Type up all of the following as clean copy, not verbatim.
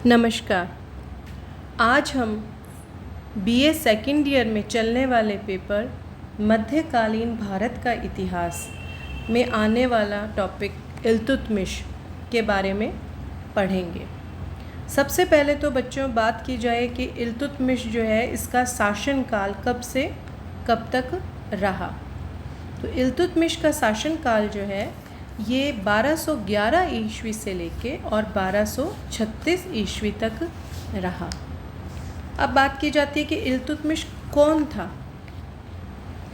नमस्कार। आज हम बीए सेकंड ईयर में चलने वाले पेपर मध्यकालीन भारत का इतिहास में आने वाला टॉपिक इल्तुतमिश के बारे में पढ़ेंगे। सबसे पहले तो बच्चों बात की जाए कि इल्तुतमिश जो है इसका शासनकाल कब से कब तक रहा। तो इल्तुतमिश का शासनकाल जो है ये 1211 ईस्वी से लेके और 1236 ईस्वी तक रहा। अब बात की जाती है कि इल्तुतमिश कौन था।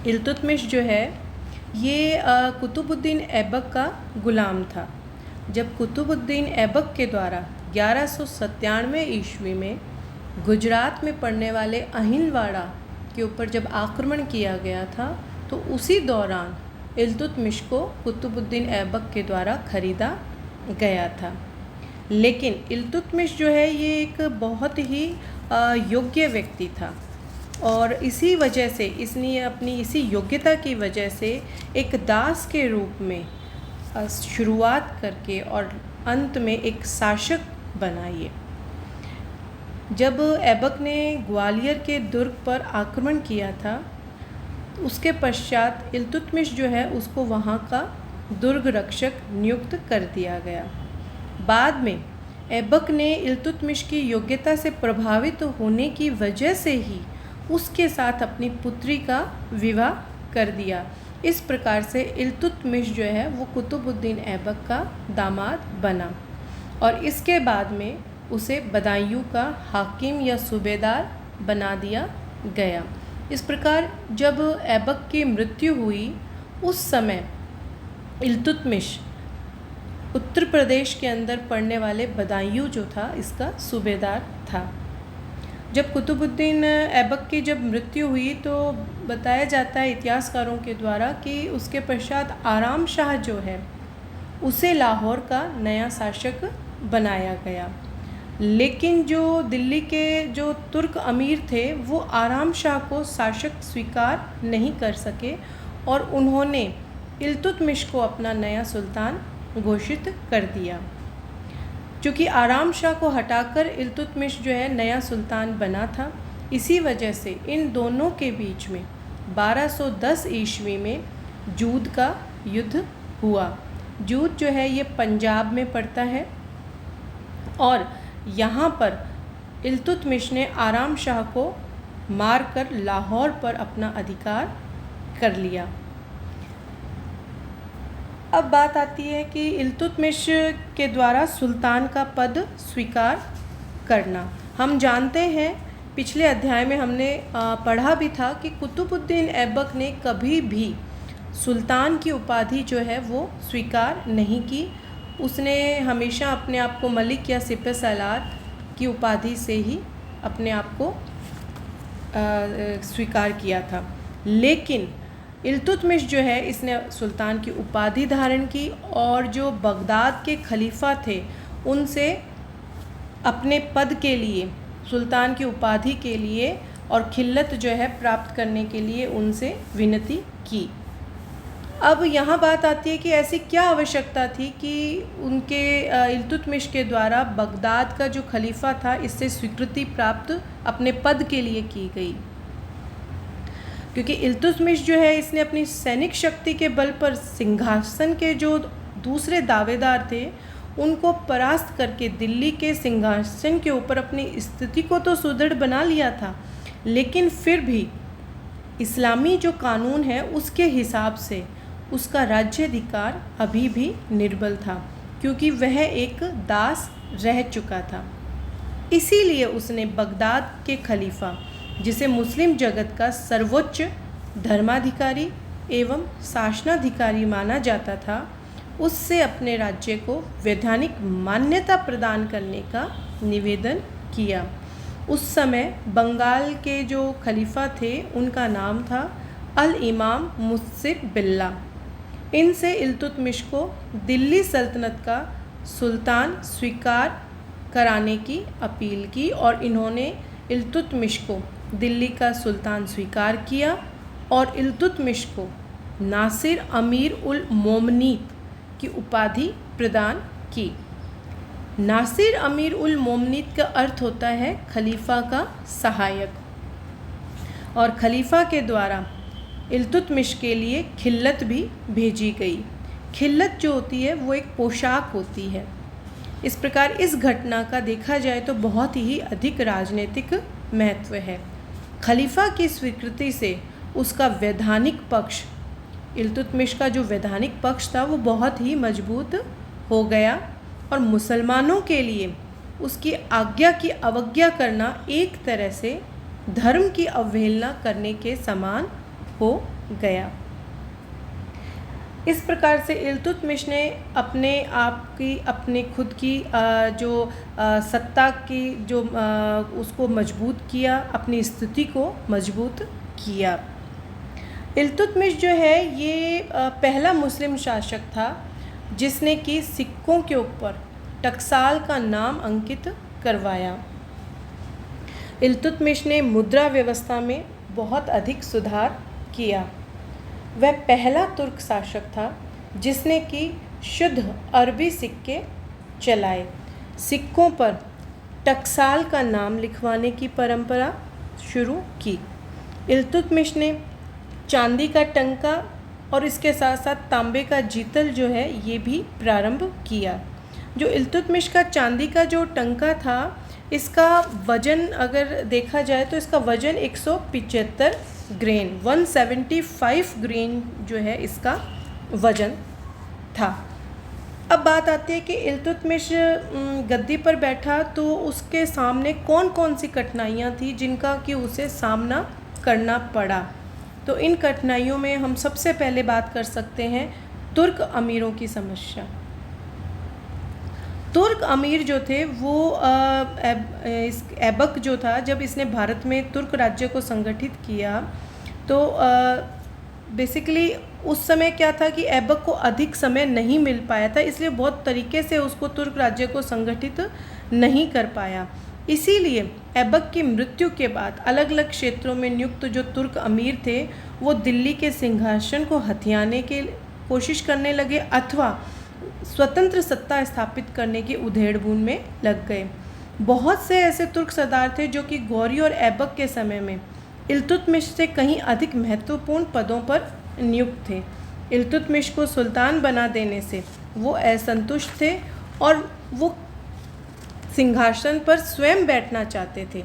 इल्तुतमिश जो है ये कुतुबुद्दीन ऐबक का ग़ुलाम था। जब कुतुबुद्दीन ऐबक के द्वारा 1197 ईस्वी में गुजरात में पड़ने वाले अहिलवाड़ा के ऊपर जब आक्रमण किया गया था तो उसी दौरान इल्तुतमिश को कुतुबुद्दीन ऐबक के द्वारा ख़रीदा गया था। लेकिन इल्तुतमिश जो है ये एक बहुत ही योग्य व्यक्ति था और इसी वजह से इसने अपनी इसी योग्यता की वजह से एक दास के रूप में शुरुआत करके और अंत में एक शासक बना। ये जब ऐबक ने ग्वालियर के दुर्ग पर आक्रमण किया था उसके पश्चात इल्तुतमिश जो है उसको वहाँ का दुर्ग रक्षक नियुक्त कर दिया गया। बाद में ऐबक ने इल्तुतमिश की योग्यता से प्रभावित होने की वजह से ही उसके साथ अपनी पुत्री का विवाह कर दिया। इस प्रकार से इल्तुतमिश जो है वो कुतुबुद्दीन ऐबक का दामाद बना और इसके बाद में उसे बदायूं का हाकिम या सूबेदार बना दिया गया। इस प्रकार जब ऐबक की मृत्यु हुई उस समय इल्तुतमिश उत्तर प्रदेश के अंदर पड़ने वाले बदायूं जो था इसका सूबेदार था। जब कुतुबुद्दीन ऐबक की जब मृत्यु हुई तो बताया जाता है इतिहासकारों के द्वारा कि उसके पश्चात आराम शाह जो है उसे लाहौर का नया शासक बनाया गया। लेकिन जो दिल्ली के जो तुर्क अमीर थे वो आराम शाह को शासक स्वीकार नहीं कर सके और उन्होंने इल्तुतमिश को अपना नया सुल्तान घोषित कर दिया। क्योंकि आराम शाह को हटाकर इल्तुतमिश जो है नया सुल्तान बना था, इसी वजह से इन दोनों के बीच में 1210 ईस्वी में जूद का युद्ध हुआ। जूद जो है ये पंजाब में पड़ता है और यहाँ पर इल्तुतमिश ने आराम शाह को मारकर लाहौर पर अपना अधिकार कर लिया। अब बात आती है कि इल्तुतमिश के द्वारा सुल्तान का पद स्वीकार करना। हम जानते हैं पिछले अध्याय में हमने पढ़ा भी था कि कुतुबुद्दीन ऐबक ने कभी भी सुल्तान की उपाधि जो है वो स्वीकार नहीं की। उसने हमेशा अपने आप को मलिक या सिपह सालार की उपाधि से ही अपने आप को स्वीकार किया था। लेकिन इल्तुतमिश जो है इसने सुल्तान की उपाधि धारण की और जो बगदाद के खलीफा थे उनसे अपने पद के लिए, सुल्तान की उपाधि के लिए और खिल्लत जो है प्राप्त करने के लिए उनसे विनती की। अब यहाँ बात आती है कि ऐसी क्या आवश्यकता थी कि उनके इल्तुतमिश के द्वारा बगदाद का जो खलीफा था इससे स्वीकृति प्राप्त अपने पद के लिए की गई। क्योंकि इल्तुतमिश जो है इसने अपनी सैनिक शक्ति के बल पर सिंहासन के जो दूसरे दावेदार थे उनको परास्त करके दिल्ली के सिंहासन के ऊपर अपनी स्थिति को तो सुदृढ़ बना लिया था, लेकिन फिर भी इस्लामी जो कानून है उसके हिसाब से उसका राज्याधिकार अभी भी निर्बल था, क्योंकि वह एक दास रह चुका था। इसीलिए उसने बगदाद के खलीफा, जिसे मुस्लिम जगत का सर्वोच्च धर्माधिकारी एवं शासनाधिकारी माना जाता था, उससे अपने राज्य को वैधानिक मान्यता प्रदान करने का निवेदन किया। उस समय बंगाल के जो खलीफा थे उनका नाम था अल इमाम मुंसिफ बिल्ला। इनसे इल्तुतमिश को दिल्ली सल्तनत का सुल्तान स्वीकार कराने की अपील की और इन्होंने इल्तुतमिश को दिल्ली का सुल्तान स्वीकार किया और इल्तुतमिश को नासिर अमीर उल मोमनीन की उपाधि प्रदान की। नासिर अमीर उल मोमिनीन का अर्थ होता है खलीफा का सहायक, और खलीफा के द्वारा इल्तुतमिश के लिए खिल्लत भी भेजी गई। खिल्लत जो होती है वो एक पोशाक होती है। इस प्रकार इस घटना का देखा जाए तो बहुत ही अधिक राजनीतिक महत्व है। खलीफा की स्वीकृति से उसका वैधानिक पक्ष, इल्तुतमिश का जो वैधानिक पक्ष था वो बहुत ही मजबूत हो गया, और मुसलमानों के लिए उसकी आज्ञा की अवज्ञा करना एक तरह से धर्म की अवहेलना करने के समान हो गया। इस प्रकार से इल्तुतमिश ने अपने आप की, अपने खुद की जो सत्ता की जो उसको मजबूत किया, अपनी स्थिति को मजबूत किया। इल्तुतमिश जो है ये पहला मुस्लिम शासक था जिसने कि सिक्कों के ऊपर टकसाल का नाम अंकित करवाया। इल्तुतमिश ने मुद्रा व्यवस्था में बहुत अधिक सुधार किया। वह पहला तुर्क शासक था जिसने कि शुद्ध अरबी सिक्के चलाए। सिक्कों पर टकसाल का नाम लिखवाने की परंपरा शुरू की। इल्तुतमिश ने चांदी का टंका और इसके साथ साथ तांबे का जीतल जो है ये भी प्रारंभ किया। जो इल्तुतमिश का चांदी का जो टंका था, इसका वज़न अगर देखा जाए तो इसका वज़न 175 ग्रेन 175 ग्रेन जो है इसका वज़न था। अब बात आती है कि इल्तुतमिश गद्दी पर बैठा तो उसके सामने कौन कौन सी कठिनाइयाँ थी जिनका कि उसे सामना करना पड़ा। तो इन कठिनाइयों में हम सबसे पहले बात कर सकते हैं तुर्क अमीरों की समस्या। तुर्क अमीर जो थे वो ऐबक जो था, जब इसने भारत में तुर्क राज्य को संगठित किया तो बेसिकली उस समय क्या था कि ऐबक को अधिक समय नहीं मिल पाया था, इसलिए बहुत तरीके से उसको तुर्क राज्य को संगठित नहीं कर पाया। इसीलिए ऐबक की मृत्यु के बाद अलग अलग क्षेत्रों में नियुक्त जो तुर्क अमीर थे वो दिल्ली के सिंहासन को हथियाने की कोशिश करने लगे अथवा स्वतंत्र सत्ता स्थापित करने की उधेड़-बुन में लग गए। बहुत से ऐसे तुर्क सरदार थे जो कि गौरी और ऐबक के समय में इल्तुतमिश से कहीं अधिक महत्वपूर्ण पदों पर नियुक्त थे। इल्तुतमिश को सुल्तान बना देने से वो असंतुष्ट थे और वो सिंहासन पर स्वयं बैठना चाहते थे।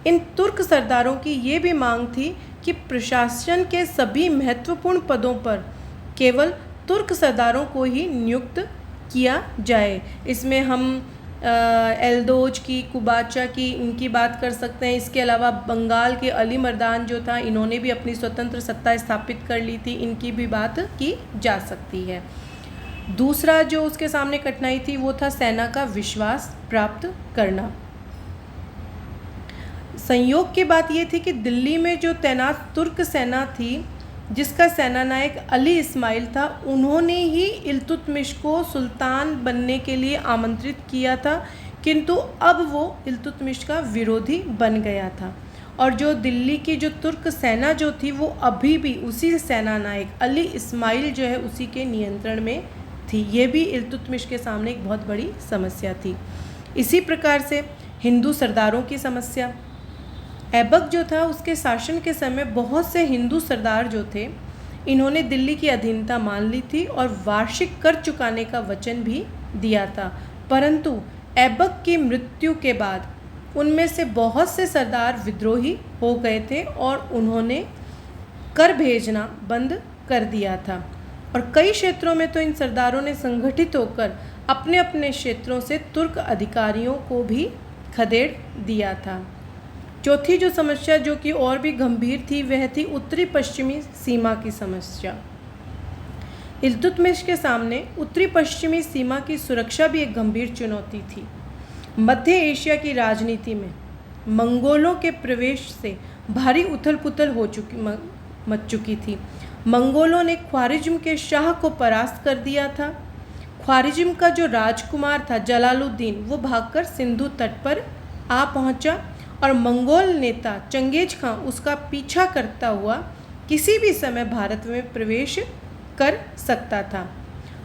इन तुर्क सरदारों की ये भी मांग थी कि प्रशासन के सभी महत्वपूर्ण पदों पर केवल तुर्क सरदारों को ही नियुक्त किया जाए। इसमें हम एल्दोज की, कुबाचा की, इनकी बात कर सकते हैं। इसके अलावा बंगाल के अली मर्दान जो था, इन्होंने भी अपनी स्वतंत्र सत्ता स्थापित कर ली थी, इनकी भी बात की जा सकती है। दूसरा जो उसके सामने कठिनाई थी वो था सेना का विश्वास प्राप्त करना। संयोग की बात ये थी कि दिल्ली में जो तैनात तुर्क सेना थी जिसका सेनानायक अली इस्माइल था, उन्होंने ही इल्तुतमिश को सुल्तान बनने के लिए आमंत्रित किया था, किंतु अब वो इल्तुतमिश का विरोधी बन गया था। और जो दिल्ली की जो तुर्क सेना जो थी वो अभी भी उसी सेनानायक अली इस्माइल जो है उसी के नियंत्रण में थी। ये भी इल्तुतमिश के सामने एक बहुत बड़ी समस्या थी। इसी प्रकार से हिंदू सरदारों की समस्या। ऐबक जो था उसके शासन के समय बहुत से हिंदू सरदार जो थे, इन्होंने दिल्ली की अधीनता मान ली थी और वार्षिक कर चुकाने का वचन भी दिया था, परंतु ऐबक की मृत्यु के बाद उनमें से बहुत से सरदार विद्रोही हो गए थे और उन्होंने कर भेजना बंद कर दिया था। और कई क्षेत्रों में तो इन सरदारों ने संगठित होकर अपने अपने क्षेत्रों से तुर्क अधिकारियों को भी खदेड़ दिया था। चौथी जो समस्या जो कि और भी गंभीर थी वह थी उत्तरी पश्चिमी सीमा की समस्या। इल्तुतमिश के सामने उत्तरी पश्चिमी सीमा की सुरक्षा भी एक गंभीर चुनौती थी। मध्य एशिया की राजनीति में मंगोलों के प्रवेश से भारी उथल पुथल मच चुकी थी। मंगोलों ने ख्वारिज्म के शाह को परास्त कर दिया था। ख्वारिज्म का जो राजकुमार था जलालुद्दीन, वो भागकर सिंधु तट पर आ पहुंचा और मंगोल नेता चंगेज खां उसका पीछा करता हुआ किसी भी समय भारत में प्रवेश कर सकता था।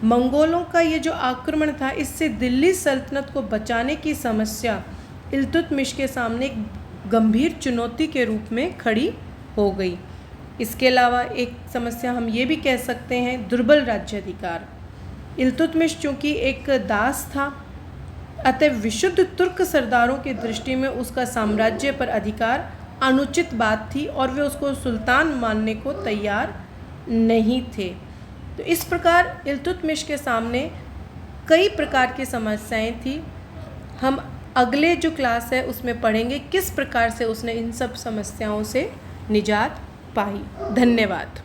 मंगोलों का ये जो आक्रमण था, इससे दिल्ली सल्तनत को बचाने की समस्या इल्तुतमिश के सामने एक गंभीर चुनौती के रूप में खड़ी हो गई। इसके अलावा एक समस्या हम ये भी कह सकते हैं दुर्बल राज्याधिकार। इल्तुतमिश चूँकि एक दास था, अतः विशुद्ध तुर्क सरदारों की दृष्टि में उसका साम्राज्य पर अधिकार अनुचित बात थी और वे उसको सुल्तान मानने को तैयार नहीं थे। तो इस प्रकार इल्तुतमिश के सामने कई प्रकार की समस्याएं थी। हम अगले जो क्लास है उसमें पढ़ेंगे किस प्रकार से उसने इन सब समस्याओं से निजात पाई। धन्यवाद।